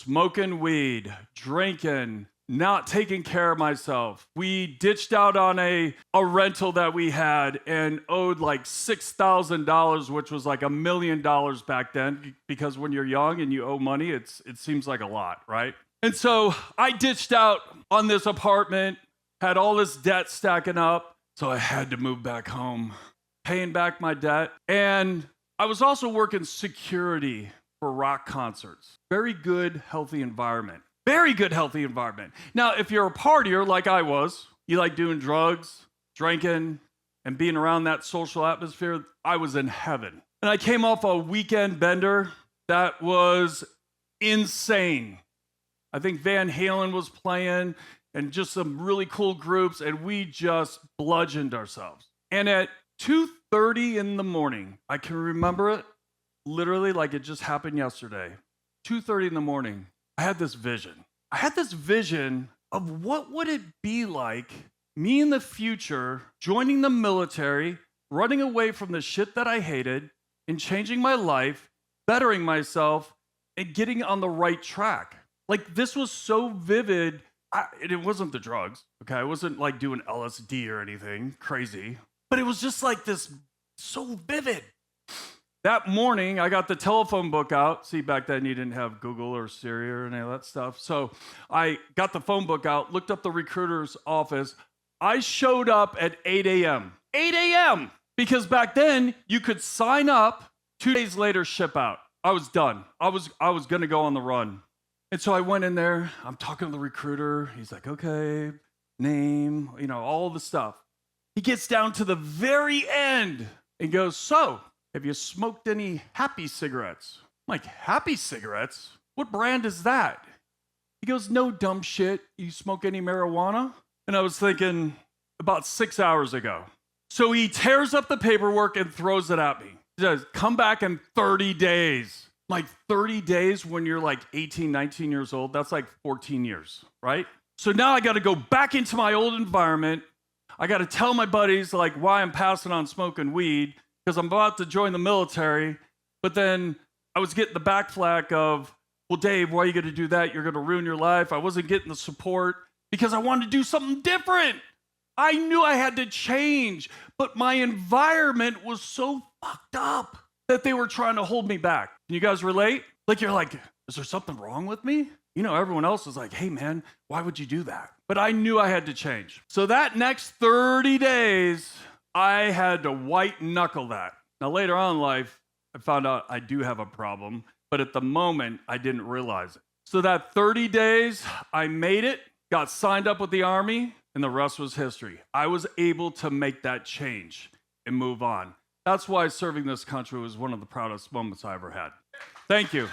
smoking weed, drinking, not taking care of myself. We ditched out on a rental that we had and owed like $6,000, which was like $1 million back then, because when you're young and you owe money, it seems like a lot, right? And so I ditched out on this apartment, had all this debt stacking up, so I had to move back home, paying back my debt. And I was also working security for rock concerts. Very good, healthy environment. Very good, healthy environment. Now, if you're a partier like I was, you like doing drugs, drinking, and being around that social atmosphere, I was in heaven. And I came off a weekend bender that was insane. I think Van Halen was playing and just some really cool groups, and we just bludgeoned ourselves. And at 2:30 in the morning, I can remember it literally like it just happened yesterday. 2:30 in the morning, I had this vision. I had this vision of what would it be like me in the future joining the military, running away from the shit that I hated, and changing my life, bettering myself, and getting on the right track. Like, this was so vivid. It wasn't the drugs, okay? I wasn't like doing LSD or anything crazy, but it was just like this so vivid. That morning, I got the telephone book out. See, back then you didn't have Google or Siri or any of that stuff. So I got the phone book out, looked up the recruiter's office. I showed up at 8 a.m. 8 a.m. Because back then you could sign up, 2 days later ship out. I was done. I was gonna go on the run. And so I went in there, I'm talking to the recruiter. He's like, okay, name, all the stuff. He gets down to the very end and goes, so, have you smoked any Happy cigarettes? I'm like, Happy cigarettes? What brand is that? He goes, no, dumb shit. You smoke any marijuana? And I was thinking, about 6 hours ago. So he tears up the paperwork and throws it at me. He says, come back in 30 days. Like 30 days when you're like 18, 19 years old, that's like 14 years, right? So now I got to go back into my old environment. I got to tell my buddies like why I'm passing on smoking weed, because I'm about to join the military. But then I was getting the backflack of, well, Dave, why are you going to do that? You're going to ruin your life. I wasn't getting the support because I wanted to do something different. I knew I had to change, but my environment was so fucked up that they were trying to hold me back. Can you guys relate? Like, you're like, is there something wrong with me? Everyone else is like, hey man, why would you do that? But I knew I had to change. So that next 30 days, I had to white knuckle that. Now later on in life, I found out I do have a problem, but at the moment, I didn't realize it. So that 30 days, I made it, got signed up with the Army, and the rest was history. I was able to make that change and move on. That's why serving this country was one of the proudest moments I ever had. Thank you.